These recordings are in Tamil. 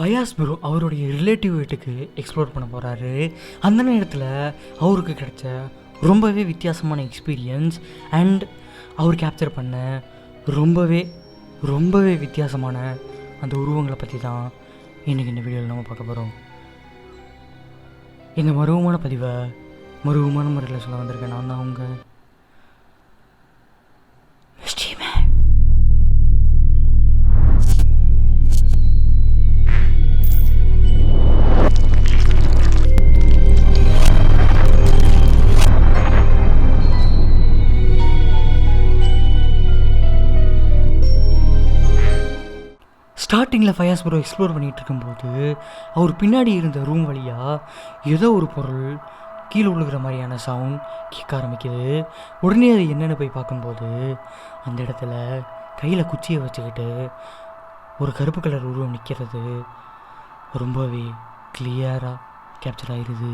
ஃபயாஸ் ப்ரோ அவருடைய ரிலேட்டிவ் வீட்டுக்கு எக்ஸ்ப்ளோர் பண்ண போகிறாரு. அந்த நேரத்தில் அவருக்கு கிடைச்ச ரொம்பவே வித்தியாசமான எக்ஸ்பீரியன்ஸ் அண்ட் அவர் கேப்சர் பண்ண ரொம்பவே வித்தியாசமான அந்த உருவங்களை பற்றி தான் இன்றைக்கி இந்த வீடியோவில் நம்ம பார்க்க போகிறோம். இந்த மர்மமான பதிவை மர்மமான முறையில் சொல்ல வந்திருக்கேன். நான் தான் அவங்க ஸ்டார்டிங்கில் ஃபயாஸ் ப்ரோ எக்ஸ்ப்ளோர் பண்ணிகிட்டு இருக்கும்போது அவர் பின்னாடி இருந்த ரூம் வழியாக ஏதோ ஒரு பொருள் கீழே விழுகிற மாதிரியான சவுண்ட் கேட்க ஆரம்பிக்குது. உடனே அது என்னென்னு போய் பார்க்கும்போது அந்த இடத்துல கையில் குச்சியை வச்சுக்கிட்டு ஒரு கருப்பு கலர் உருவம் நிற்கிறது ரொம்பவே கிளியராக கேப்சர் ஆகிடுது.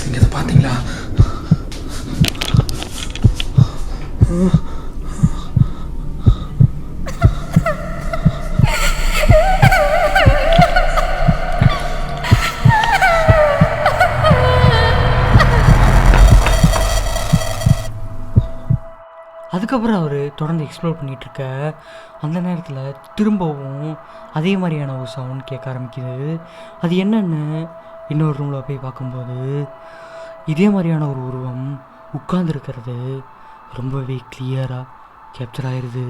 நீங்க இதை பார்த்தீங்களா? அதுக்கப்புறம் அவர் தொடர்ந்து எக்ஸ்ப்ளோர் பண்ணிகிட்ருக்க அந்த நேரத்தில் திரும்பவும் அதே மாதிரியான ஒரு சவுண்ட் கேட்க ஆரம்பிக்குது. அது என்னென்னு இன்னொரு ரூமில் போய் பார்க்கும்போது இதே மாதிரியான ஒரு உருவம் உட்கார்ந்துருக்கிறது ரொம்பவே கிளியராக கேப்சர் ஆகிடுது.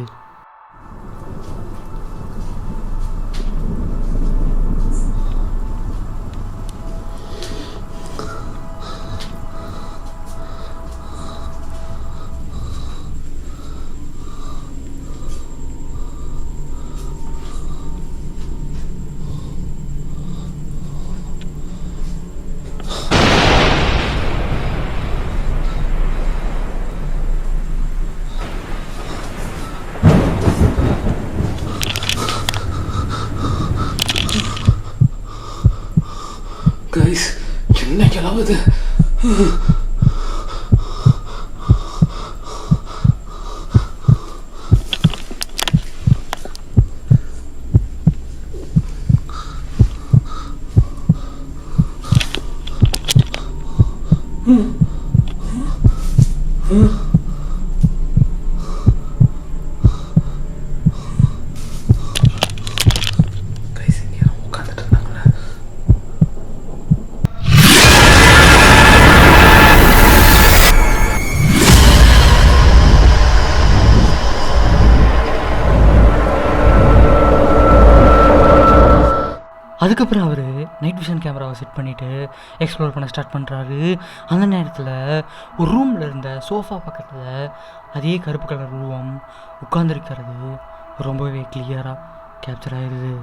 கைஸ், என்ன கிளவுது? அதுக்கப்புறம் அவர் நைட் விஷன் கேமராவை செட் பண்ணிவிட்டு எக்ஸ்ப்ளோர் பண்ண ஸ்டார்ட் பண்ணுறாரு. அந்த நேரத்தில் ஒரு ரூமில் இருந்த சோஃபா பக்கத்தில் அதே கருப்பு கலர் உருவம் உட்கார்ந்துருக்கிறது ரொம்பவே கிளியராக கேப்சர் ஆகிடுது.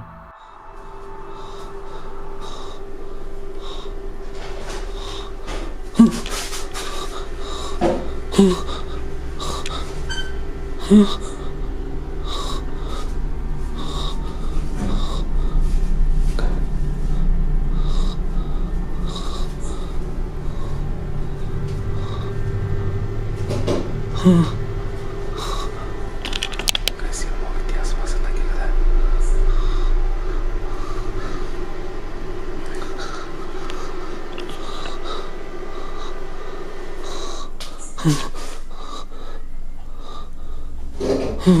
வித்தியாசமாக சத்தம் கேட்குது. யார்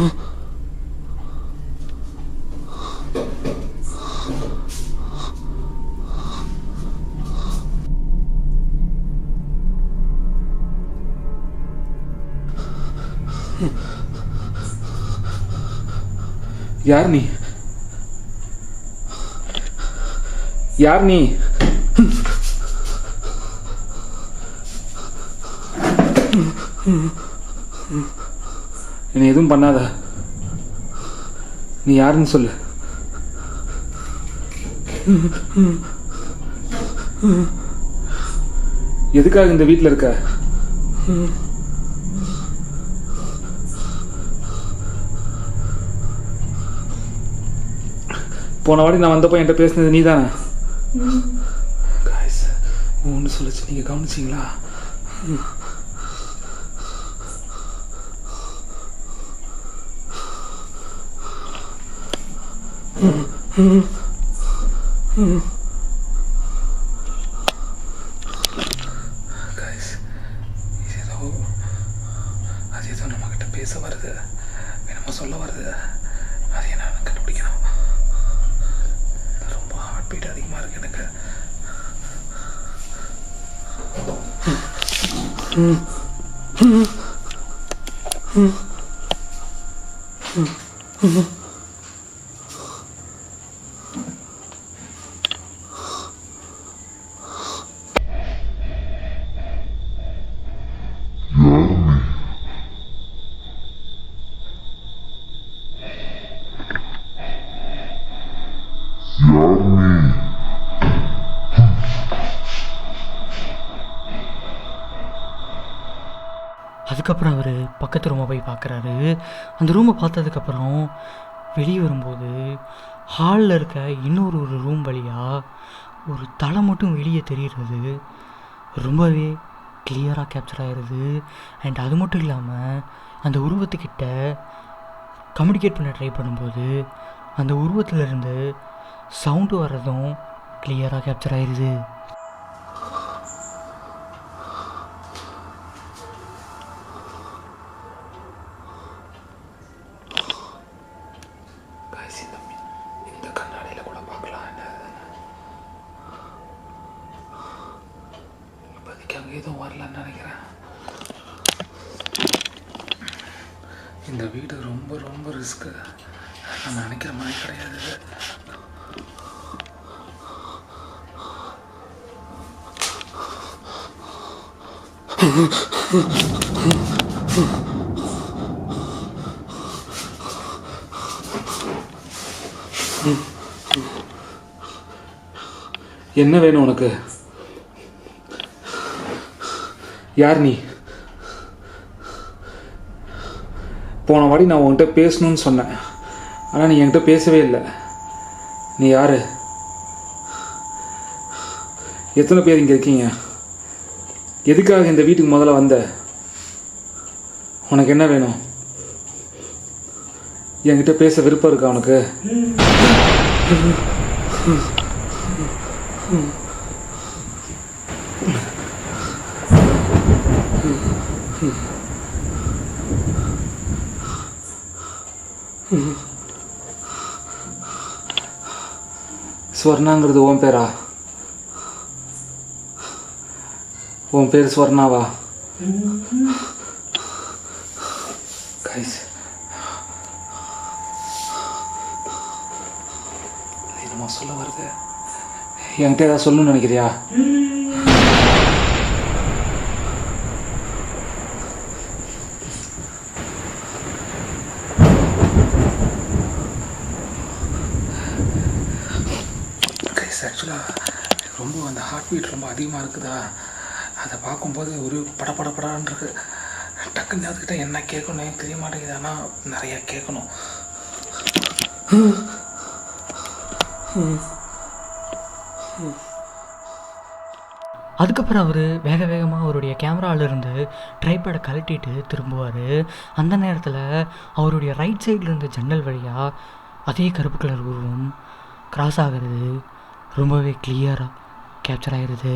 நீ? யார் நீ? என்னை எதுவும் பண்ணாத. நீ யாருன்னு சொல்லு. எதுக்காக இந்த வீட்டில் இருக்க? போன வாடி நான் வந்தப்போ என்கிட்ட பேசினது நீ தானே? காய்ஸ் ஒன்று சொல்லிச்சு, நீங்கள் கவனிச்சிங்களா? காய்ஸ் அது ஏதோ நம்மக்கிட்ட பேச வருது, என்னமோ சொல்ல வருது. அது என்னன்னு கண்டுபிடிக்கணும். ரொம்ப ஹார்ட் பீட் அதிகமாக இருக்கு எனக்கு. அதுக்கப்புறம் அவர் பக்கத்து ரூமை போய் பார்க்குறாரு. அந்த ரூமை பார்த்ததுக்கப்புறம் வெளியே வரும்போது ஹாலில் இருக்க இன்னொரு ரூம் வழியாக ஒரு தலை மட்டும் வெளியே தெரிகிறது. ரொம்பவே கிளியராக கேப்சர் ஆகிடுது. அண்ட் அது மட்டும் இல்லாமல் அந்த உருவத்துக்கிட்ட கம்யூனிகேட் பண்ண ட்ரை பண்ணும்போது அந்த உருவத்திலேருந்து சவுண்டு வர்றதும் கிளியராக கேப்சர் ஆகிடுது. இந்த கண்ணாடியில் கூட பார்க்கலாம். இப்போதைக்கு அங்கே எதுவும் வரலன்னு நினைக்கிறேன். இந்த வீடு ரொம்ப ரொம்ப ரிஸ்க்கு. நான் நினைக்கிற மாதிரி கிடையாது. என்ன வேணும் உனக்கு? யார் நீ? போன வாடி நான் உன்கிட்ட பேசணும்னு சொன்னேன், ஆனால் நீ என்கிட்ட பேசவே இல்லை. நீ யாரு? எத்தனை பேர் இங்கே இருக்கீங்க? எதுக்காக இந்த வீட்டுக்கு முதல்ல வந்த? உனக்கு என்ன வேணும்? என்கிட்ட பேச விருப்பம் இருக்கா உனக்கு? ஸ்வர்ணாங்கிறது உன் பேரா? உன் பேர் ஸ்வர்ணாவா? கைஸ் என்னமோ சொல்ல வருது. என்கிட்ட ஏதாவது சொல்லணும்னு நினைக்கிறியா? கைஸ் ஆக்சுவலாக ரொம்ப அந்த ஹார்ட் பீட் ரொம்ப அதிகமாக இருக்குதா, அதை பார்க்கும்போது ஒரு படபடப்படான்னு இருக்கு. டக்குன்னு அதுக்கிட்ட என்ன கேட்கணும் தெரிய மாட்டேங்குது, ஆனால் நிறையா கேட்கணும். அதுக்கப்புறம் அவர் வேக வேகமாக அவருடைய கேமராவிலேருந்து ட்ரைபேடை கழட்டிட்டு திரும்புவார். அந்த நேரத்தில் அவருடைய ரைட் சைடில் இருந்த ஜன்னல் வழியாக அதே கருப்பு கலர் உருவம் கிராஸ் ஆகிறது ரொம்பவே கிளியராக கேப்சர் ஆகிடுது.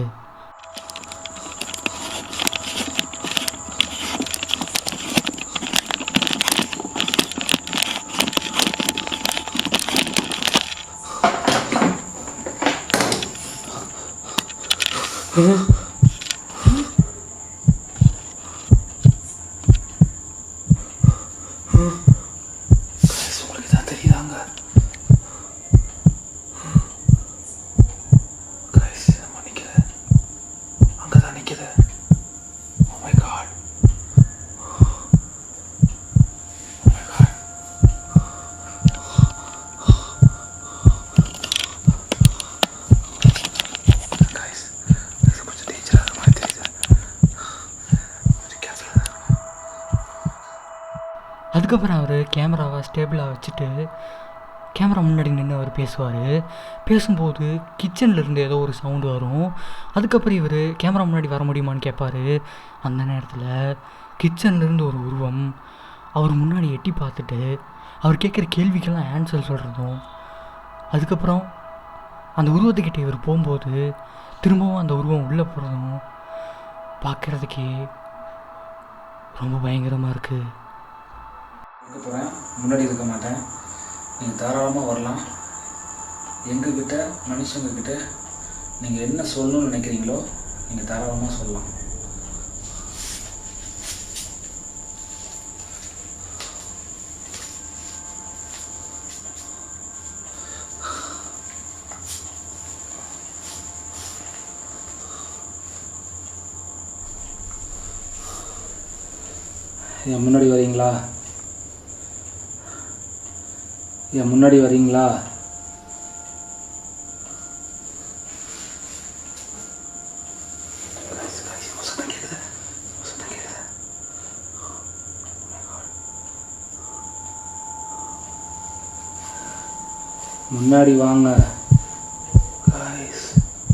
உங்களுக்கு தான் தெரியுதாங்க? நிற்கிது, அங்கே தான் நிற்கிது. Oh my God. Oh my God. Guys, இது கொஞ்சம் டேஞ்சராக இருக்க மாதிரி தெரியுது. கொஞ்சம் கேர்ஃபுல்லாக இருக்கணும். அதுக்கப்புறம் அவர் கேமராவை ஸ்டேபிளாக வச்சுட்டு கேமரா முன்னாடி நின்று அவர் பேசுவார். பேசும்போது கிச்சன்லேருந்து ஏதோ ஒரு சவுண்டு வரும். அதுக்கப்புறம் இவர் கேமரா முன்னாடி வர முடியுமான்னு கேட்பார். அந்த நேரத்தில் கிச்சன்லேருந்து ஒரு உருவம் அவர் முன்னாடி எட்டி பார்த்துட்டு அவர் கேட்குற கேள்விக்கெல்லாம் ஆன்சர் சொல்கிறதும், அதுக்கப்புறம் அந்த உருவத்துக்கிட்ட இவர் போகும்போது திரும்பவும் அந்த உருவம் உள்ளே போகிறதும் பார்க்குறதுக்கே ரொம்ப பயங்கரமாக இருக்குது. இருக்க போகிறேன், முன்னாடி இருக்க மாட்டேன். நீங்கள் தாராளமாக வரலாம். எங்ககிட்ட மனுஷங்கக்கிட்ட நீங்கள் என்ன சொல்லணும்னு நினைக்கிறீங்களோ நீங்கள் தாராளமாக சொல்லலாம். என் முன்னாடி வரீங்களா? என் முன்னாடி வரீங்களா? முன்னாடி வாங்க.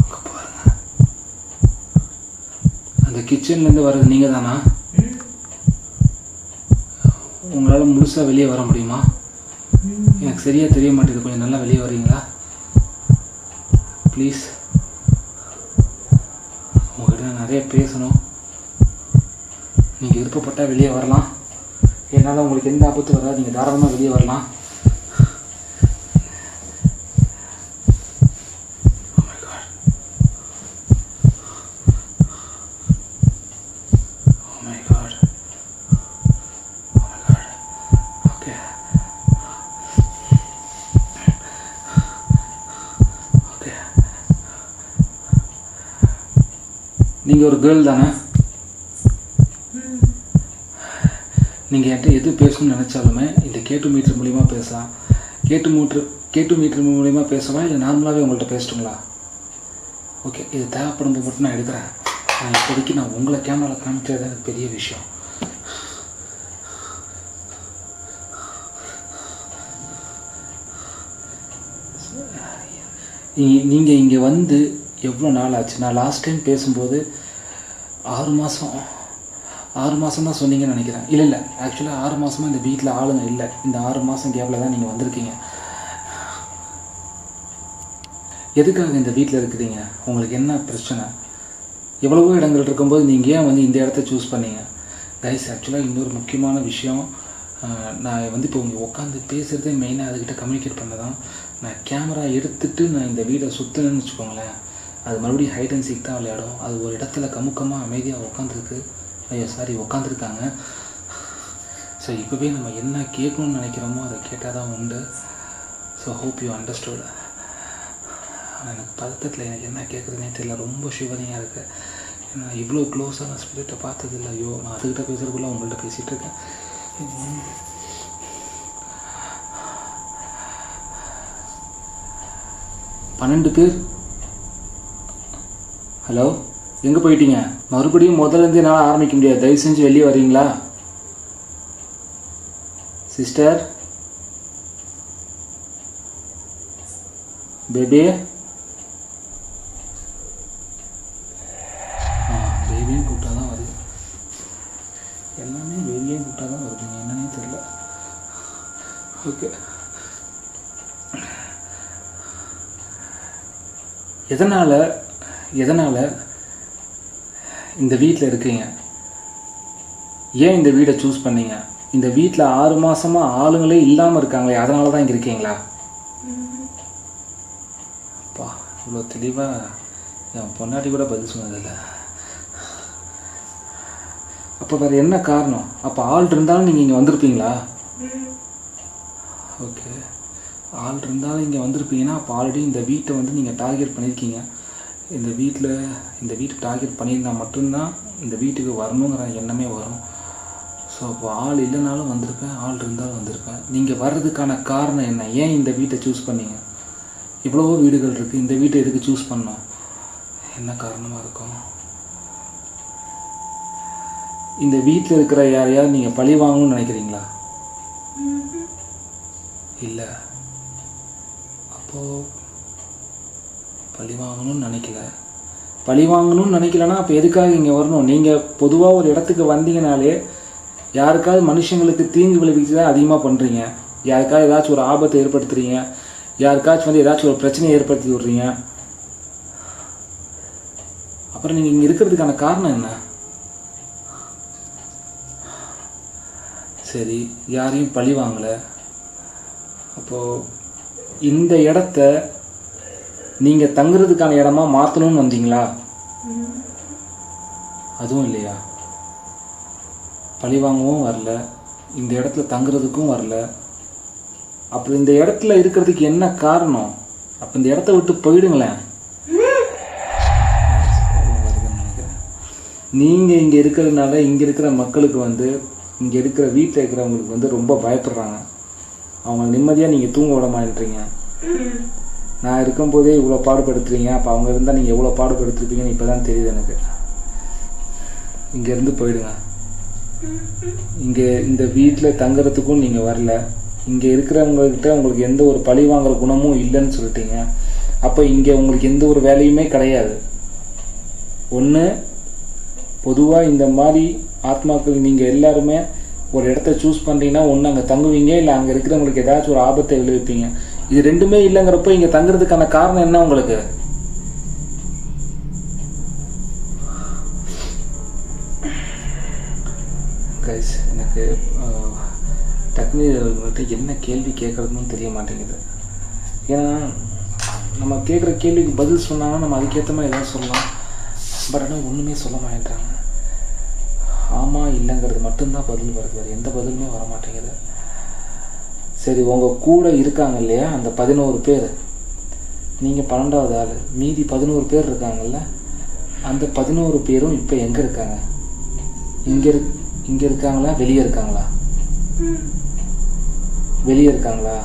அங்கே பாருங்க, அந்த கிச்சன்லேருந்து வர்றது நீங்கள் தானா? உங்களால் முழுசாக வெளியே வர முடியுமா? எனக்கு சரியாக தெரிய மாட்டேங்குது, கொஞ்சம் நல்லா வெளியே வரீங்களா ப்ளீஸ்? உங்கள்கிட்ட நிறைய பேசணும். நீங்கள் விருப்பப்பட்டால் வெளியே வரலாம். என்னால் உங்களுக்கு எந்த ஆபத்து வராது, நீங்கள் தாராளமாக வெளியே வரலாம். நீங்கள் ஒரு கேர்ள் தானே? நீங்கள் என்கிட்ட எது பேசணும்னு நினச்சாலுமே இந்த கேட்டு மீட்டர் மூலிமா பேசலாம். கேட்டு மீட்டர் மூலிமா பேசலாம், இல்லை நார்மலாகவே உங்கள்கிட்ட பேசட்டுங்களா? ஓகே, இது தேவைப்படும் போது மட்டும் நான் எடுக்கிறேன். நான் இப்போதைக்கு நான் உங்களை கேமராவில் காமிக்கிறது எனக்கு பெரிய விஷயம். நீங்கள் இங்கே வந்து எவ்வளோ நாள் ஆச்சு? நான் லாஸ்ட் டைம் பேசும்போது 6 மாதம் தான் சொன்னீங்கன்னு நினைக்கிறேன். இல்லை ஆக்சுவலாக 6 மாதமாக இந்த வீட்டில் ஆளுங்க இல்லை. இந்த 6 மாதம் கேப்பில் தான் நீங்கள் வந்திருக்கீங்க. எதுக்காக இந்த வீட்டில் இருக்கிறீங்க? உங்களுக்கு என்ன பிரச்சனை? எவ்வளவோ இடங்கள் இருக்கும்போது நீங்கள் ஏன் வந்து இந்த இடத்த சூஸ் பண்ணீங்க? கைஸ், ஆக்சுவலாக இன்னொரு முக்கியமான விஷயம், நான் வந்து இப்போ உங்கள் உட்காந்து பேசுகிறதே மெயினாக அதுக்கிட்ட கம்யூனிகேட் பண்ண தான். நான் கேமரா எடுத்துகிட்டு நான் இந்த வீடை சுற்றுனேன்னு வச்சுக்கோங்களேன், அது மறுபடியும் ஹைட் அண்ட் சீக் தான் விளையாடும். அது ஒரு இடத்துல கமுக்கமாக அமைதியாக உட்காந்துருக்காங்க. ஸோ இப்போவே நம்ம என்ன கேட்கணும்னு நினைக்கிறோமோ அதை கேட்டால் தான் உண்டு. So hope you understood. ஆனால் எனக்கு பதட்டத்தில் எனக்கு என்ன கேட்குறதுனே தெரியல, ரொம்ப ஷிவரிங்காக இருக்குது. ஏன்னா இவ்வளோ க்ளோஸாக நான் ஸ்பிரிட்டை பார்த்ததில்ல. ஐயோ, நான் அதுக்கிட்ட பேசுகிறதுக்குள்ள உங்கள்கிட்ட பேசிகிட்டு இருக்கேன். 12 பேர். ஹலோ, எங்கே போயிட்டீங்க? மறுபடியும் முதலேருந்து என்னால் ஆரம்பிக்க முடியாது, தயவு செஞ்சு வெளியே வரீங்களா? சிஸ்டர், பேபி, பேபியும் கூப்பிட்டா தான் வருது. எல்லாமே பேபியும் கூப்பிட்டா தான் வருதுங்க, என்னன்னே தெரியல. ஓகே, எதனால் இந்த வீட்டில் இருக்கீங்க? ஏன் இந்த வீடை சூஸ் பண்ணீங்க? இந்த வீட்டில் 6 மாதமாக ஆளுங்களே இல்லாமல் இருக்காங்களே, அதனால தான் இங்கே இருக்கீங்களா? அப்பா, இவ்வளோ தெளிவாக என் பொண்டாட்டி கூட பதில் சொன்னதில்லை. அப்போ வேறு என்ன காரணம்? அப்போ ஆள் இருந்தாலும் நீங்கள் இங்கே வந்திருப்பீங்களா? ஓகே, ஆள் இருந்தாலும் இங்கே வந்திருப்பீங்கன்னா அப்போ ஆல்ரெடி இந்த வீட்டை வந்து நீங்கள் டார்கெட் பண்ணியிருக்கீங்க. இந்த வீட்டை டார்கெட் பண்ணியிருந்தால் மட்டும்தான் இந்த வீட்டுக்கு வரணுங்கிற எண்ணமே வரும். ஸோ அப்போ ஆள் இல்லைனாலும் வந்திருப்பேன், ஆள் இருந்தாலும் வந்திருப்பேன். நீங்கள் வர்றதுக்கான காரணம் என்ன? ஏன் இந்த வீட்டை சூஸ் பண்ணீங்க? இவ்வளவோ வீடுகள் இருக்குது, இந்த வீட்டை எதுக்கு சூஸ் பண்ணோம்? என்ன காரணமாக இருக்கும்? இந்த வீட்டில் இருக்கிற யாரையாவது நீங்கள் பழி வாங்கணும்னு நினைக்கிறீங்களா? இல்லை. அப்போது பழி வாங்கணும்னு நினைக்கல. பழி வாங்கணும்னு நினைக்கலன்னா அப்போ எதுக்காக இங்கே வரணும்? நீங்கள் பொதுவாக ஒரு இடத்துக்கு வந்தீங்கனாலே யாருக்காவது மனுஷங்களுக்கு தீங்கு விளைவிச்சு தான் அதிகமாக பண்ணுறீங்க. யாருக்காவது ஏதாச்சும் ஒரு ஆபத்தை ஏற்படுத்துறீங்க, யாருக்காச்சும் வந்து ஏதாச்சும் ஒரு பிரச்சனையை ஏற்படுத்தி விட்றீங்க. அப்புறம் நீங்கள் இங்கே இருக்கிறதுக்கான காரணம் என்ன? சரி, யாரையும் பழி வாங்கலை. அப்போது இந்த இடத்த நீங்கள் தங்குறதுக்கான இடமா மாற்றணும்னு வந்தீங்களா? அதுவும் இல்லையா? பழி வாங்கவும் வரல, இந்த இடத்துல தங்குறதுக்கும் வரல. அப்புறம் இந்த இடத்துல இருக்கிறதுக்கு என்ன காரணம்? அப்போ இந்த இடத்த விட்டு போயிடுங்களேன். நீங்கள் இங்கே இருக்கிறதுனால இங்கே இருக்கிற மக்களுக்கு வந்து, இங்கே இருக்கிற வீட்டில் இருக்கிறவங்களுக்கு வந்து ரொம்ப பயப்படுறாங்க. அவங்க நிம்மதியாக நீங்கள் தூங்க விட மாட்டேறீங்க. நான் இருக்கும்போதே இவ்வளோ பாடுபடுத்துறீங்க, அப்போ அவங்க இருந்தால் நீங்கள் எவ்வளோ பாடுபடுத்துருப்பீங்கன்னு இப்போ தான் தெரியுது எனக்கு. இங்கேருந்து போயிடுங்க. இங்கே இந்த வீட்டில் தங்குறதுக்கும் நீங்கள் வரல, இங்கே இருக்கிறவங்கக்கிட்ட உங்களுக்கு எந்த ஒரு பழி வாங்குற குணமும் இல்லைன்னு சொல்லிட்டீங்க. அப்போ இங்கே உங்களுக்கு எந்த ஒரு வேலையுமே கிடையாது. ஒன்று, பொதுவாக இந்த மாதிரி ஆத்மாக்கள் நீங்கள் எல்லாருமே ஒரு இடத்த சூஸ் பண்ணுறீங்கன்னா ஒன்று அங்கே தங்குவீங்க, இல்லை அங்கே இருக்கிறவங்களுக்கு ஏதாச்சும் ஒரு ஆபத்தை விளைவிப்பீங்க. இது ரெண்டுமே இல்லைங்கிறப்போ இங்கே தங்குறதுக்கான காரணம் என்ன உங்களுக்கு? கைஸ், எனக்கு டக்குனு என்ன கேள்வி கேட்குறதுன்னு தெரிய மாட்டேங்குது. ஏன்னா நம்ம கேட்குற கேள்விக்கு பதில் சொன்னாங்கன்னா நம்ம அதுக்கேற்ற மாதிரி எதாவது சொல்லலாம். பட் ஆனால் ஒன்றுமே சொல்ல மாட்டேங்கிறாங்க. ஆமாம் இல்லைங்கிறது மட்டும்தான் பதில் வருது, வேறு எந்த பதிலுமே வர மாட்டேங்குது. சரி, உங்கள் கூட இருக்காங்க இல்லையா அந்த 11 பேர், நீங்கள் 12வது ஆள், மீதி 11 பேர் இருக்காங்கல்ல, அந்த 11 பேரும் இப்போ எங்கே இருக்காங்க? இங்கே இருக்காங்களா, வெளியே இருக்காங்களா? வெளியே இருக்காங்களா?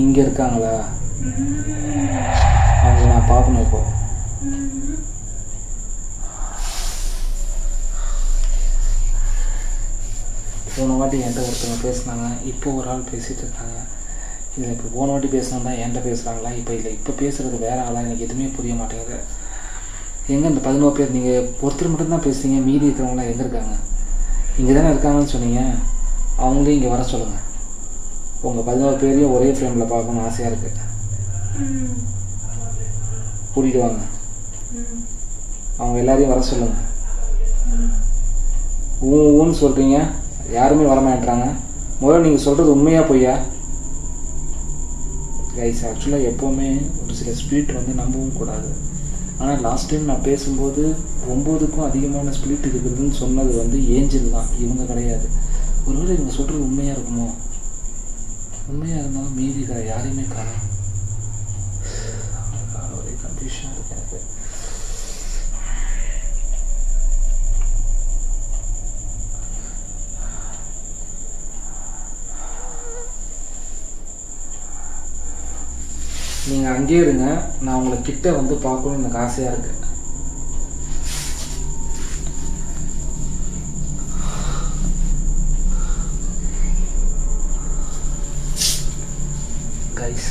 இங்கே இருக்காங்களா? அவங்க நான் பார்க்கணும். இப்போ போன வாட்டி என்கிட்ட ஒருத்தவங்க பேசினாங்க, இப்போ ஒரு ஆள் பேசிகிட்டு இருக்காங்க. இதில் இப்போ போன வாட்டி பேசினா தான் என்கிட்ட பேசுகிறாங்களா, இப்போ இல்லை இப்போ பேசுகிறது வேறு ஆளாக எனக்கு எதுவுமே புரிய மாட்டேங்குது. எங்கே இந்த 11 பேர்? நீங்கள் ஒருத்தர் மட்டும்தான் பேசுகிறீங்க, மீதி இருக்கிறவங்களாம் எங்கே இருக்காங்க? இங்கே தானே இருக்காங்கன்னு சொன்னீங்க. அவங்களே இங்கே வர சொல்லுங்கள். உங்கள் 11 பேரையும் ஒரே ஃப்ரேமில் பார்க்கணுன்னு ஆசையாக இருக்குது. கூட்டிகிட்டு வாங்க, அவங்க எல்லாரையும் வர சொல்லுங்கள். ஊன்னு சொல்கிறீங்க, யாருமே வரமாட்டாங்க. முதல்ல நீங்கள் சொல்கிறது உண்மையாக பொய்யா? கைஸ், ஆக்சுவலாக எப்போவுமே ஒரு சில ஸ்பிரிட் வந்து நம்பவும் கூடாது. ஆனால் லாஸ்ட் டைம் நான் பேசும்போது 9க்கும் அதிகமான ஸ்பிரிட் இருக்குதுன்னு சொன்னது வந்து ஏஞ்சல் தான், இவங்க கிடையாது. ஒருவேளை இவங்க சொல்கிறது உண்மையாக இருக்குமோ? உண்மையாக இருந்தாலும் மீதி யாரையுமே காணும். ஒரே கன்ஃபியூஷனாக இருக்கு எனக்கு. நீங்கள் அங்கேயே இருங்க, நான் உங்களை கிட்ட வந்து பார்க்கணுன்னு எனக்கு ஆசையாக இருக்கு. கைஸ்,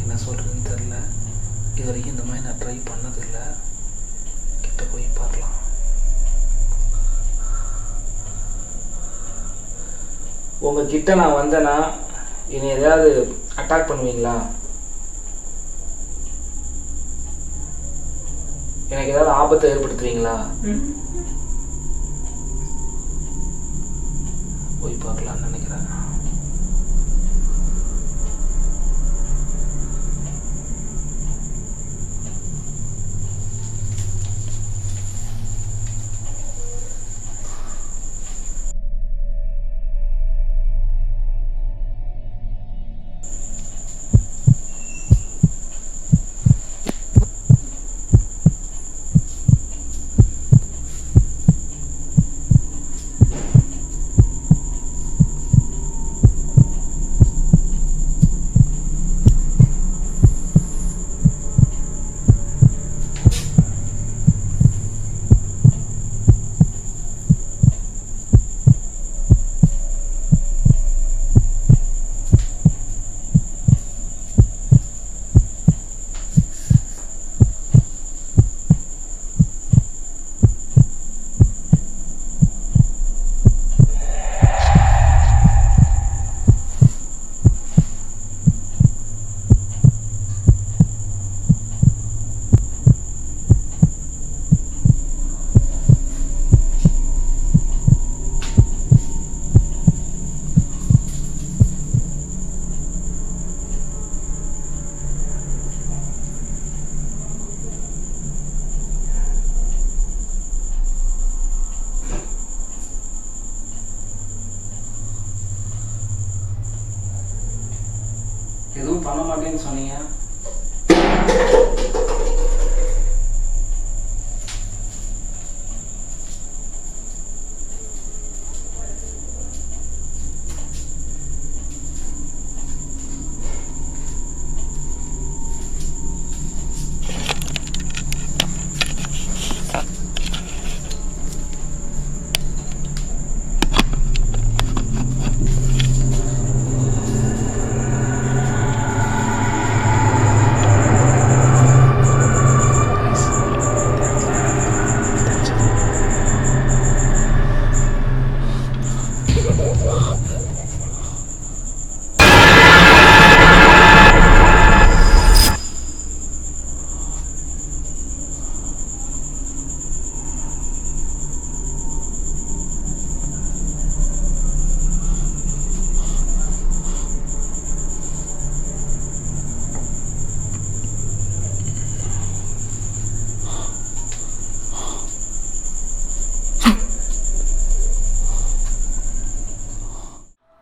என்ன சொல்கிறதுன்னு தெரில. இது வரைக்கும் இந்த மாதிரி நான் ட்ரை பண்ணதில்லை. கிட்ட போய் பார்க்கலாம். உங்கள் கிட்ட நான் வந்தேன்னா இனி எதாவது அட்டாக் பண்ணுவீங்களா? எனக்கு ஏதாவது ஆபத்தை ஏற்படுத்துவீங்களா? போய் பார்க்கலாம்னு நினைக்கிறேன்.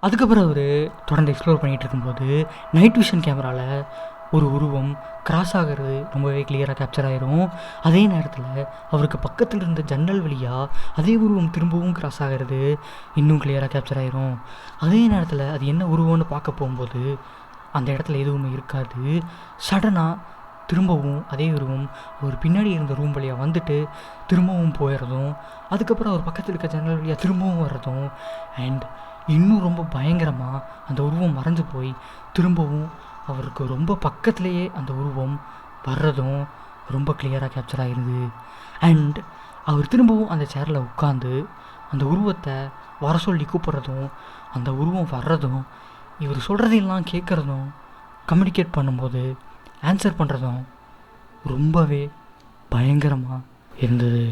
அதுக்கப்புறம் அவர் தொடர்ந்து எக்ஸ்ப்ளோர் பண்ணிகிட்டு இருக்கும்போது நைட் விஷன் கேமராவில் ஒரு உருவம் கிராஸ் ஆகிறது ரொம்பவே கிளியராக கேப்சர் ஆகிரும். அதே நேரத்தில் அவருக்கு பக்கத்தில் இருந்த ஜன்னல் வழியாக அதே உருவம் திரும்பவும் கிராஸ் ஆகிறது இன்னும் கிளியராக கேப்சர் ஆகிரும். அதே நேரத்தில் அது என்ன உருவம்னு பார்க்க போகும்போது அந்த இடத்துல எதுவுமே இருக்காது. சடனாக திரும்பவும் அதே உருவம் அவர் பின்னாடி இருந்த ரூம் வழியாக வந்துட்டு திரும்பவும் போயிடுறதும், அதுக்கப்புறம் அவர் பக்கத்தில் இருக்க ஜன்னல் வழியாக திரும்பவும் வர்றதும், அண்ட் இன்னும் ரொம்ப பயங்கரமாக அந்த உருவம் மறைஞ்சு போய் திரும்பவும் அவருக்கு ரொம்ப பக்கத்துலேயே அந்த உருவம் வர்றதும் ரொம்ப கிளியராக கேப்சர் ஆகிருது. அண்ட் அவர் திரும்பவும் அந்த சேரில் உட்காந்து அந்த உருவத்தை வர சொல்லி கூப்பிட்றதும், அந்த உருவம் வர்றதும், இவர் சொல்கிறதையெல்லாம் கேட்குறதும், கம்யூனிகேட் பண்ணும்போது ஆன்சர் பண்ணுறதும் ரொம்பவே பயங்கரமாக இருந்தது.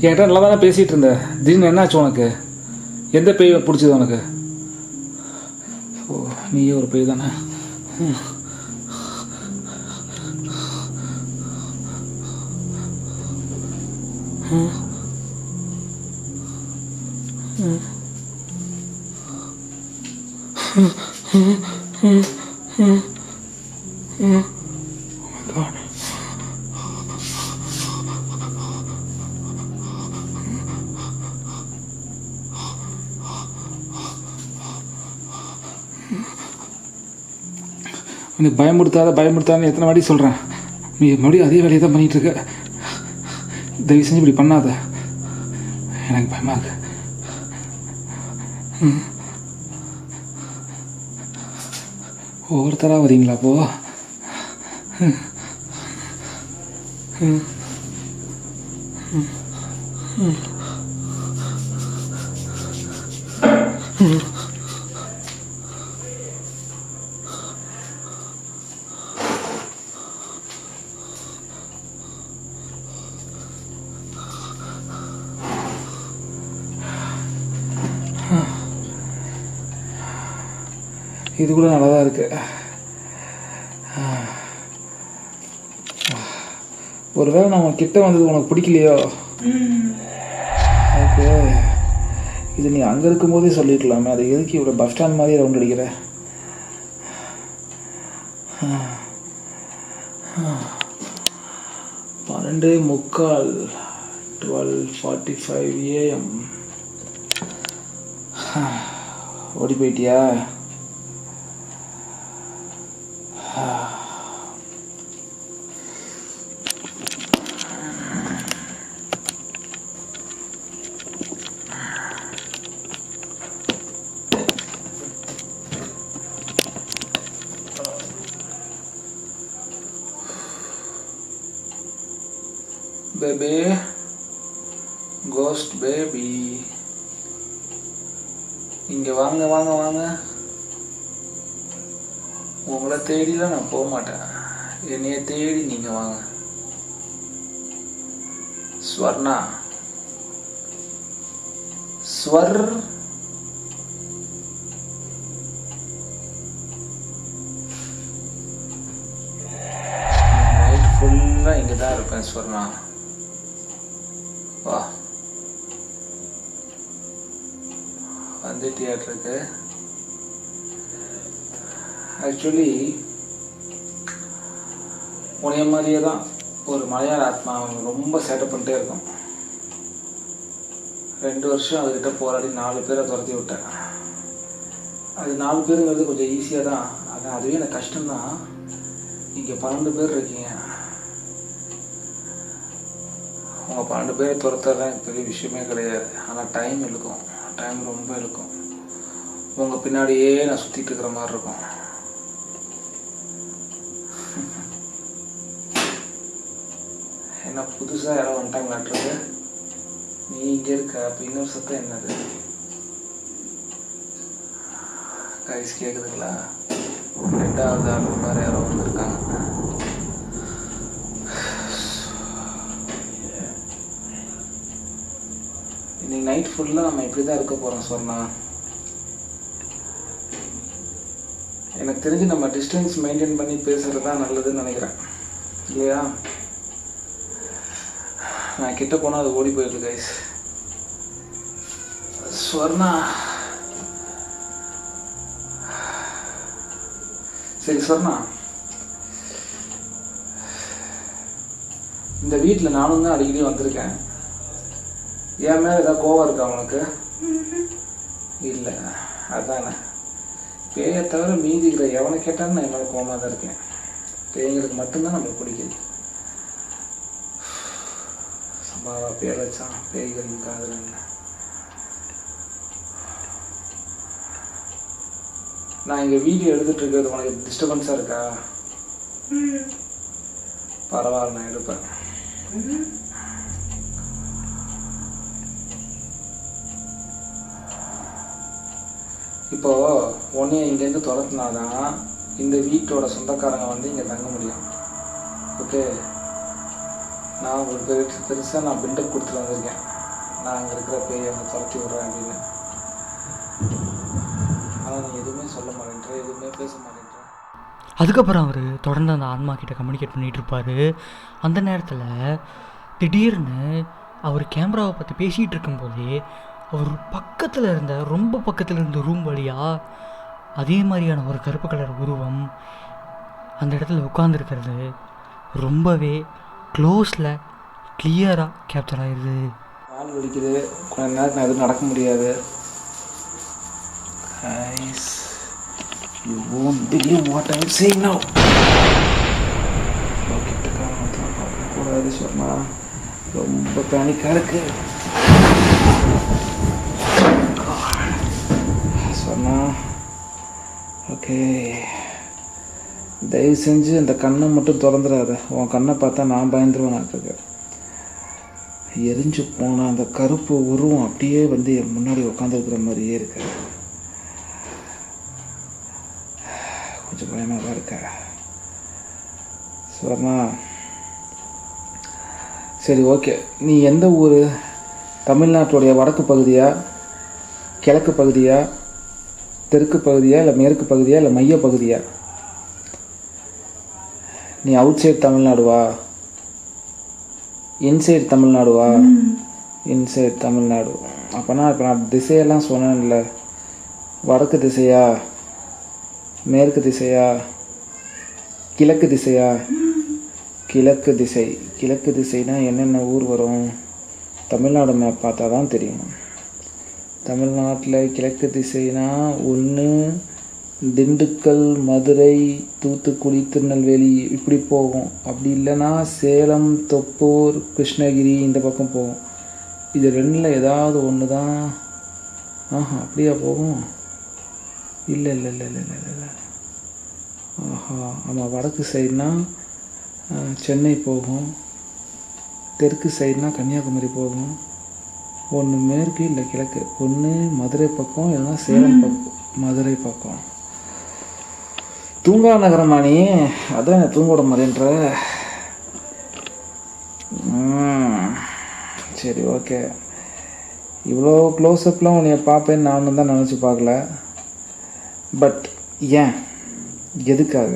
என்கிட்ட நல்லா தானே பேசிகிட்டு இருந்த, திடீர்னு என்னாச்சு உனக்கு? எந்த பேய் பிடிச்சது உனக்கு? ஓ, நீயே ஒரு பேய் தானே. உனக்கு பயமுறுத்தான்னு எத்தனை வாட்டி சொல்கிறேன். நீ மறுபடியும் அதே வேலையை தான் பண்ணிகிட்ருக்க. தயவு செஞ்சு இப்படி பண்ணாத, எனக்கு பயமாக இருக்கு. ஒவ்வொருத்தராக வரீங்களா அப்போ? இது கூட நல்லா தான் இருக்கு. ஒருவேளை நம்ம கிட்ட வந்தது உனக்கு பிடிக்கலையோ? ஓகே, இது நீ அங்கே இருக்கும்போதே சொல்லியிருக்கலாமே. அது எதுக்கு இவ்வளோ பஸ் ஸ்டாண்ட் மாதிரி ரவுண்ட் அடிக்கிற? 12:45 12:45 AM. ஓடி போயிட்டியா? பேபி, கோஸ்ட் பேபி, இங்கே வாங்க வாங்க வாங்க. உங்களை தேடிலாம் நான் போக மாட்டேன், என்னைய தேடி நீங்கள் வாங்க. ஸ்வர்ணா, ஸ்வர் நைட் ஃபுல்லாக இங்கே தான் இருப்பேன் ஸ்வர்ணா. வா, வந்து தியேட்டருக்கு. ஆக்சுவலி உனைய மாதிரியே தான் ஒரு மலையாள ஆத்மா ரொம்ப சேட்டை பண்ணிட்டே இருக்கும். 2 வருஷம் அதுக்கிட்ட போராடி 4 பேரை துரத்தி விட்டேன். அது 4 பேருங்கிறது கொஞ்சம் ஈஸியாக தான், ஆனால் அதுவே எனக்கு கஷ்டம்தான். இங்கே 12 பேர் இருக்கீங்க, உங்கள் 12 பேரை துரத்துறதுலாம் பெரிய விஷயமே கிடையாது. ஆனால் டைம் இழுக்கும், டைம் ரொம்ப இழுக்கும். உங்கள் பின்னாடியே நான் சுற்றிட்டு இருக்கிற மாதிரி இருக்கும். என்ன புதுசாக யாரோ வந்துட்டாங்களாட்டுருக்கு. நீ இங்கே இருக்க, அப்போ இன்னொரு சத்தம் என்னது? கைஸ் கேட்குதுங்களா? 2வது ஆள் வேறு யாரோ வந்துருக்காங்க. இன்னைக்கு நைட் ஃபுல்லாக நம்ம இப்படி தான் இருக்க போகிறோம் சொன்னா. எனக்கு தெரிஞ்சு நம்ம டிஸ்டன்ஸ் மெயின்டைன் பண்ணி பேசுகிறது தான் நல்லதுன்னு நினைக்கிறேன், இல்லையா? நான் கிட்ட போனால் அது ஓடி போயிடுது கைஸ். ஸ்வர்ணா, சரி ஸ்வர்ணா, இந்த வீட்டில் நானும் தான் அடிக்கடி வந்திருக்கேன். என் மேலே ஏதாவது கோவம் இருக்கா உனக்கு? இல்லை, அதானே. பேயை தவிர மீதி இருக்கிற எவனை கேட்டாலும் நான் என் மேலே கோவமாக தான் இருக்கேன். பேய்களுக்கு மட்டும்தான் நம்மளுக்கு பிடிக்குது. சம்பாவா பேர் வச்சான், பேய்கள் காதல் என்ன. நான் இங்கே வீடியோ எடுத்துகிட்டு இருக்கிறது உனக்கு டிஸ்டர்பன்ஸாக இருக்கா? பரவாயில்ல, நான் எடுப்பேன். இப்போது உன்னைய இங்கேருந்து துரத்துனாதான் இந்த வீட்டோட சொந்தக்காரங்க வந்து இங்கே தங்க முடியும். ஓகே, நான் உங்களுக்கு பெருசாக நான் பில்டப் கொடுத்துட்டு வந்திருக்கேன். நான் அங்கே இருக்கிற பேய் அங்கே துரத்தி விட்றேன் அப்படின்னு. ஆனால் நீ எதுவுமே சொல்ல மாட்டேன்ற, எதுவுமே பேச மாட்டேன்ற. அதுக்கப்புறம் அவர் தொடர்ந்து அந்த ஆன்மா கிட்ட கம்யூனிகேட் பண்ணிகிட்டு இருப்பார். அந்த நேரத்தில் திடீர்னு அவர் கேமராவை பற்றி பேசிகிட்டு இருக்கும்போதே அவர் பக்கத்தில் இருந்த, ரொம்ப பக்கத்தில் இருந்த ரூம் வழியாக அதே மாதிரியான ஒரு கருப்பு கலர் உருவம் அந்த இடத்துல உட்காந்துருக்கிறது ரொம்பவே க்ளோஸில் கிளியராக கேப்சர் ஆகிடுது. கால் வலிக்குது, கொஞ்ச நேரத்தில் எதுவும் நடக்க முடியாது. You won't believe what I'm saying now. பார்க்கக்கூடாது சொன்னா, ரொம்ப பேனிக்காக இருக்கு சொன்னா. ஓகே, தயவு செஞ்சு அந்த கண்ணை மட்டும் திறந்துடாத. உன் கண்ணை பார்த்தா நான் பயந்துருவேன். எரிஞ்சு போன அந்த கருப்பு உருவம் அப்படியே வந்து என் முன்னாடி உட்காந்துருக்கிற மாதிரியே இருக்கு. கொஞ்சம் பயமாக தான் இருக்க சொன்னா. சரி, ஓகே. நீ எந்த ஊர்? தமிழ்நாட்டுடைய வடக்கு பகுதியா, கிழக்கு பகுதியா, தெற்கு பகுதியா, இல்லை மேற்கு பகுதியா, இல்லை மைய பகுதியா? நீ அவுட் சைட் தமிழ்நாடுவா, இன்சைட் தமிழ்நாடுவா? இன்சைட் தமிழ்நாடு. அப்போனா இப்போ நான் திசையெல்லாம் சொன்னேன்ல, வடக்கு திசையா, மேற்கு திசையா, கிழக்கு திசையா? கிழக்கு திசை. கிழக்கு திசைனா என்னென்ன ஊர் வரும்? தமிழ்நாடு மேப் பார்த்தா தான் தெரியும். தமிழ்நாட்டில் கிழக்கு திசைனா ஒன்று திண்டுக்கல், மதுரை, தூத்துக்குடி, திருநெல்வேலி இப்படி போகும். அப்படி இல்லைன்னா சேலம், தொப்பூர், கிருஷ்ணகிரி இந்த பக்கம் போகும். இது ரெண்டில் ஏதாவது ஒன்று தான். அப்படியா போகும்? இல்லை இல்லை இல்லை இல்லை இல்லை இல்லை. ஆமாம், வடக்கு சைடுனா சென்னை போகும். தெற்கு சைடுனா கன்னியாகுமரி போகும், ஒன்று மேற்கு இல்லை கிழக்கு, ஒன்று மதுரை பக்கம் இல்லைன்னா சேலம் பக்கம். மதுரை பக்கம் தூங்கா நகரமானி, அதான் தூங்க விட மாட்டேன்ற. சரி ஓகே, இவ்வளோ க்ளோஸ்அப்லாம் உன்னைய பார்ப்பேன்னு நான் தான் நினச்சி பார்க்கல. பட் ஏன், எதுக்காக?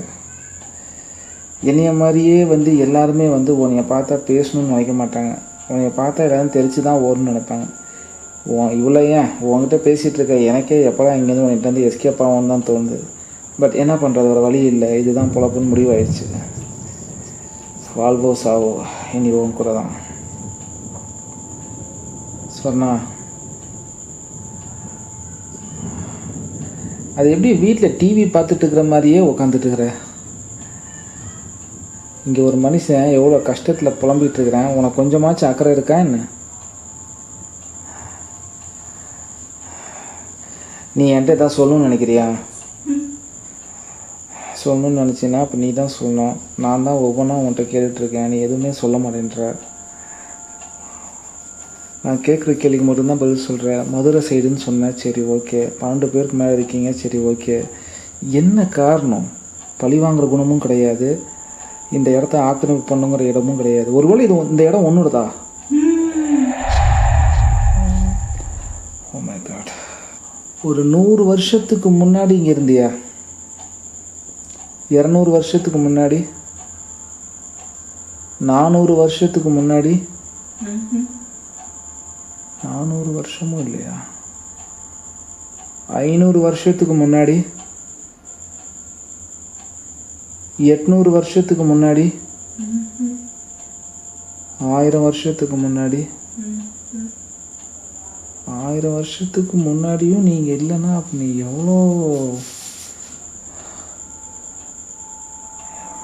என்னைய மாதிரியே எல்லாருமே உன்னைய பார்த்தா பேசணும்னு நினைக்க மாட்டாங்க. உன்னைய பார்த்தா எல்லாரும் தெரிச்சு தான் ஓடணும்னு நினைப்பாங்க. இவ்வளோ ஏன் உன்கிட்ட பேசிகிட்டு இருக்க எனக்கே எப்போலாம் இங்கேருந்து உன்கிட்ட எஸ்கேப் ஆகும்னு தான் தோணுது. பட் என்ன பண்ணுறது, ஒரு வழி இல்லை, இதுதான் பொழப்புன்னு முடிவாயிடுச்சு. வாழ்வோ சாவோ இனி உன் கூட தான். சொன்னா அது எப்படி வீட்டில் டிவி பார்த்துட்டு இருக்கிற மாதிரியே உட்காந்துட்டு இருக்கிற? இங்கே ஒரு மனுஷன் எவ்வளோ கஷ்டத்தில் புலம்பிகிட்டு இருக்கிறேன், உனக்கு கொஞ்சமாச்சும் அக்கறை இருக்கா என்ன? நீ என்கிட்ட ஏதாவது சொல்லணும்னு நினைக்கிறியா? சொல்லணும்னு நினச்சின்னா அப்போ நீ தான் சொல்லணும். நான் தான் ஒவ்வொன்றா உன்கிட்ட கேட்டுட்ருக்கேன், நீ எதுவுமே சொல்ல மாட்டேன்ற. நான் கேட்குற கேள்விக்கு மட்டும்தான் பதில் சொல்கிறேன். மதுரை சைடுன்னு சொன்னேன், சரி ஓகே. 12 பேருக்கு மேலே இருக்கீங்க, சரி ஓகே. என்ன காரணம்? பழி வாங்குகிற குணமும் கிடையாது, இந்த இடத்த ஆக்கிரமிப்பு பண்ணுங்கிற இடமும் கிடையாது. ஒருவேளை இந்த இடம் ஒன்றுடதா? Oh my God. ஒரு 100 வருஷத்துக்கு முன்னாடி இங்கே இருந்தியா? 200 வருஷத்துக்கு முன்னாடி? 400 வருஷத்துக்கு முன்னாடி? 400 வருஷமும் இல்லையா? 500 வருஷத்துக்கு முன்னாடி? 800 வருஷத்துக்கு முன்னாடி? 1000 வருஷத்துக்கு முன்னாடி? 1000 வருஷத்துக்கு முன்னாடியும் நீங்கள் இல்லைன்னா அப்போ நீ எவ்வளோ?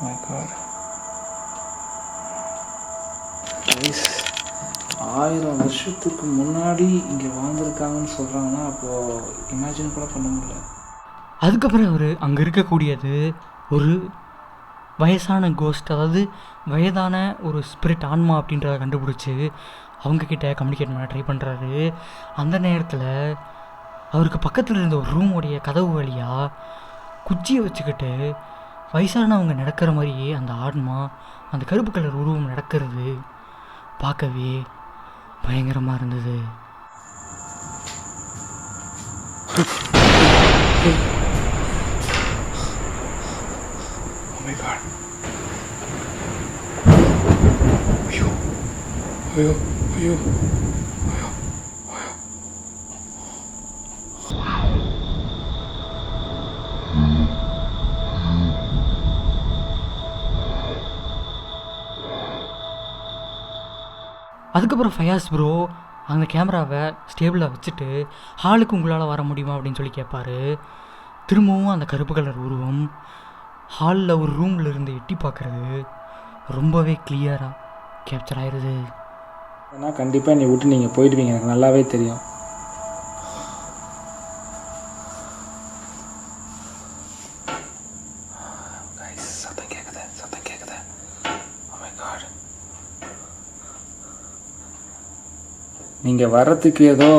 My God. 1000 வருஷத்துக்கு முன்னாடி இங்கே வாழ்ந்துருக்காங்கன்னு சொல்கிறாங்கன்னா அப்போது இமேஜின் கூட பண்ண முடியல. அதுக்கப்புறம் அவர் அங்கே இருக்கக்கூடியது ஒரு வயசான கோஸ்ட், அதாவது வயதான ஒரு ஸ்பிரிட், ஆன்மா அப்படின்றத கண்டுபிடிச்சி அவங்கக்கிட்ட கம்யூனிகேட் பண்ண ட்ரை பண்ணுறாரு. அந்த நேரத்தில் அவருக்கு பக்கத்தில் இருந்த ஒரு ரூமுடைய கதவு வழியாக குச்சியை வச்சுக்கிட்டு வயசானவங்க நடக்கிற மாதிரியே அந்த ஆன்மா, அந்த கருப்பு கலர் உருவம் நடக்கிறது பார்க்கவே பயங்கரமாக இருந்தது. Oh my God. ஐயோ ஐயோ ஐயோ ஐயோ ஐயோ. அதுக்கப்புறம் ஃபயாஸ் ப்ரோ அந்த கேமராவை ஸ்டேபிளாக வச்சுட்டு ஹாலுக்கு உங்களால் வர முடியுமா அப்படின்னு சொல்லி கேட்பார். திரும்பவும் அந்த கருப்பு கலர் உருவம் ஹாலில் ஒரு ரூமில் இருந்து எட்டி பார்க்குறது ரொம்பவே கிளியராக கேப்சர் ஆயிடுது. ஏன்னா கண்டிப்பாக நீ விட்டு நீங்கள் போயிடுவீங்க, எனக்கு நல்லாவே தெரியும். சத்தம் கேட்குது, சத்தம் கேட்குது. Oh my God. நீங்கள் வர்றதுக்கு ஏதோ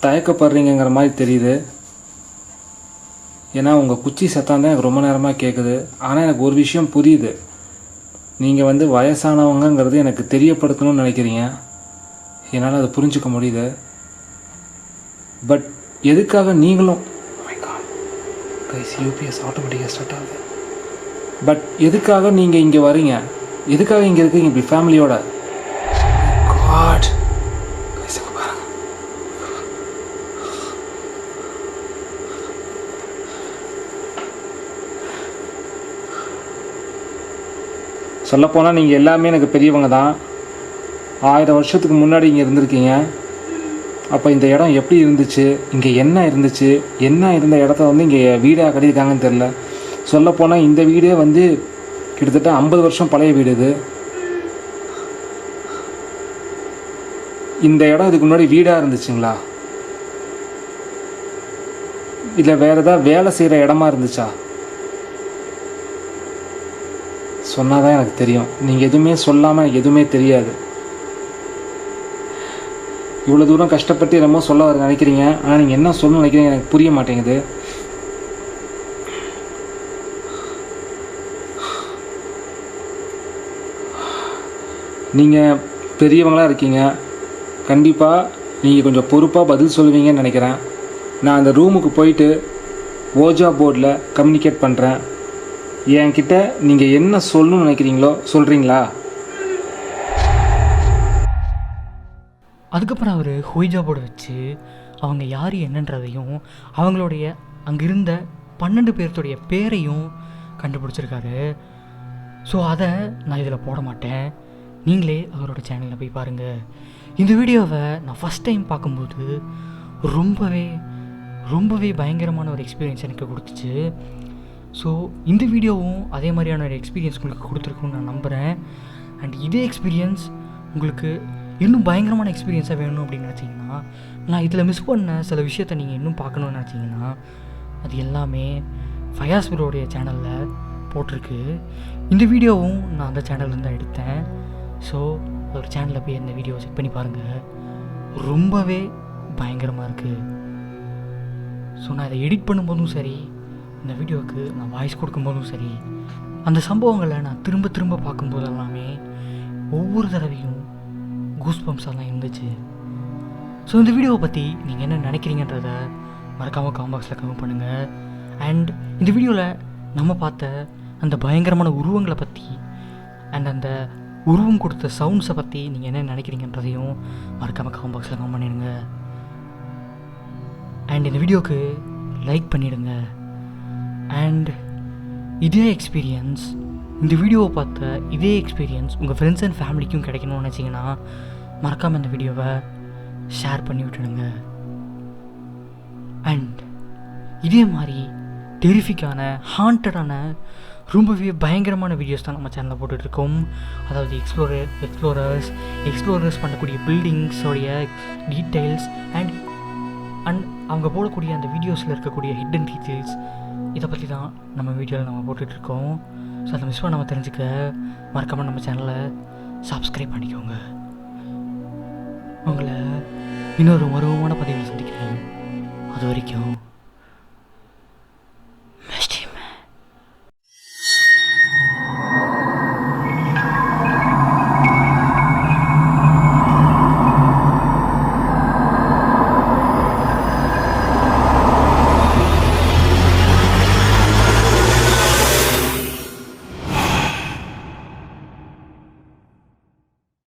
தயக்கப்படுறீங்கிற மாதிரி தெரியுது. ஏன்னா உங்கள் குச்சி சத்தம் தான் எனக்கு ரொம்ப நேரமாக கேட்குது. ஆனால் எனக்கு ஒரு விஷயம் புரியுது, நீங்கள் வயசானவங்கிறது எனக்கு தெரியப்படுத்தணும்னு நினைக்கிறீங்க. என்னால் அதை புரிஞ்சுக்க முடியுது. பட் எதுக்காக நீங்களும் யூபிஎஸ் ஆட்டோமேட்டிக்காக ஸ்டார்ட் ஆகுது. பட் எதுக்காக நீங்கள் இங்கே வரீங்க? எதுக்காக இங்கே இருக்கீங்க இப்படி ஃபேமிலியோட? காட், சொல்லப்போனால் நீங்கள் எல்லாமே எனக்கு பெரியவங்க தான். 1000 வருஷத்துக்கு முன்னாடி இங்கே இருந்திருக்கீங்க. அப்போ இந்த இடம் எப்படி இருந்துச்சு, இங்கே என்ன இருந்துச்சு, என்ன இருந்த இடத்த இங்கே வீடாக கட்டியிருக்காங்கன்னு தெரில. சொல்லப்போனால் இந்த வீடே கிட்டத்தட்ட 50 வருஷம் பழைய வீடு இது. இந்த இடம் இதுக்கு முன்னாடி வீடாக இருந்துச்சுங்களா, இல்லை வேறு ஏதாவது வேலை செய்கிற இடமா இருந்துச்சா? சொன்னால் தான் எனக்கு தெரியும். நீங்கள் எதுவுமே சொல்லாமல் எனக்கு எதுவுமே தெரியாது. இவ்வளோ தூரம் கஷ்டப்பட்டு என்னமோ சொல்ல வர நினைக்கிறீங்க, ஆனால் நீங்கள் என்ன சொல்லணும்னு நினைக்கிறீங்க எனக்கு புரிய மாட்டேங்குது. நீங்கள் பெரியவங்களாக இருக்கீங்க, கண்டிப்பாக நீங்கள் கொஞ்சம் பொறுப்பாக பதில் சொல்லுவீங்கன்னு நினைக்கிறேன். நான் அந்த ரூமுக்கு போயிட்டு ஓஜா போர்டில் கம்யூனிகேட் பண்ணுறேன். என்கிட்ட நீங்கள் என்ன சொல்லணும்னு நினைக்கிறீங்களோ சொல்கிறீங்களா? அதுக்கப்புறம் அவர் ஹோய்ஜா போர்டை வச்சு அவங்க யார் என்னன்றதையும் அவங்களுடைய அங்கிருந்த 12 பேர்த்துடைய பேரையும் கண்டுபிடிச்சிருக்காரு. ஸோ அதை நான் இதில் போட மாட்டேன், நீங்களே அவரோட சேனலில் போய் பாருங்கள். இந்த வீடியோவை நான் ஃபஸ்ட் டைம் பார்க்கும்போது ரொம்பவே பயங்கரமான ஒரு எக்ஸ்பீரியன்ஸ் எனக்கு கொடுத்துச்சு. ஸோ இந்த வீடியோவும் அதே மாதிரியான ஒரு எக்ஸ்பீரியன்ஸ் உங்களுக்கு கொடுத்துருக்குன்னு நான் நம்புகிறேன். அண்ட் இதே எக்ஸ்பீரியன்ஸ் உங்களுக்கு இன்னும் பயங்கரமான எக்ஸ்பீரியன்ஸாக வேணும் அப்படின்னு நினச்சிங்கன்னா, நான் இதில் மிஸ் பண்ண சில விஷயத்தை நீங்கள் இன்னும் பார்க்கணுன்னு நினச்சிங்கன்னா, அது எல்லாமே ஃபயாஸ் ப்ரோடைய சேனலில் போட்டிருக்கு. இந்த வீடியோவும் நான் அந்த சேனல்லேருந்து தான் எடுத்தேன். ஸோ ஒரு சேனலில் போய் இந்த வீடியோவை செக் பண்ணி பாருங்கள், ரொம்பவே பயங்கரமாக இருக்குது. ஸோ நான் இதை எடிட் பண்ணும்போதும் சரி, இந்த வீடியோவுக்கு நான் வாய்ஸ் கொடுக்கும்போதும் சரி, அந்த சம்பவங்களை நான் திரும்ப பார்க்கும்போது எல்லாமே ஒவ்வொரு தடவையும் கூஸ்பம்ஸ் எல்லாம் இருந்துச்சு. ஸோ இந்த வீடியோவை பற்றி நீங்கள் என்ன நினைக்கிறீங்கன்றத மறக்காமல் காம்பாக்ஸில் கமெண்ட் பண்ணுங்கள். அண்ட் இந்த வீடியோவில் நம்ம பார்த்த அந்த பயங்கரமான உருவங்களை பற்றி அண்ட் அந்த உருவம் கொடுத்த சவுண்ட்ஸை பற்றி நீங்கள் என்ன நினைக்கிறீங்கன்றதையும் மறக்காமல் காம்பாக்ஸில் கமெண்ட் பண்ணிடுங்க. அண்ட் இந்த வீடியோவுக்கு லைக் பண்ணிவிடுங்க. அண்ட் இதே எக்ஸ்பீரியன்ஸ், இந்த வீடியோவை பார்த்த இதே எக்ஸ்பீரியன்ஸ் உங்கள் ஃப்ரெண்ட்ஸ் அண்ட் ஃபேமிலிக்கும் கிடைக்கணும்னு நினச்சிங்கன்னா மறக்காமல் இந்த வீடியோவை ஷேர் பண்ணி விட்டுடுங்க. அண்ட் இதே மாதிரி டெரிஃபிக்கான ஹாண்டடான ரொம்பவே பயங்கரமான வீடியோஸ் தான் நம்ம சேனலில் போட்டுட்ருக்கோம். அதாவது எக்ஸ்ப்ளோரர்ஸ் பண்ணக்கூடிய பில்டிங்ஸோடைய டீட்டெயில்ஸ் அண்ட் அவங்க போடக்கூடிய அந்த வீடியோஸில் இருக்கக்கூடிய ஹிடன் டீட்டெயில்ஸ், இதை பற்றி தான் நம்ம வீடியோவில் நம்ம போட்டுட்ருக்கோம். ஸோ அதை மிஸ் பண்ணாமல் தெரிஞ்சுக்க மறக்காமல் நம்ம சேனலை சப்ஸ்கிரைப் பண்ணிக்கோங்க. உங்களை இன்னொரு மர்மமான பதிவில் சந்திக்கிறேன். அது வரைக்கும்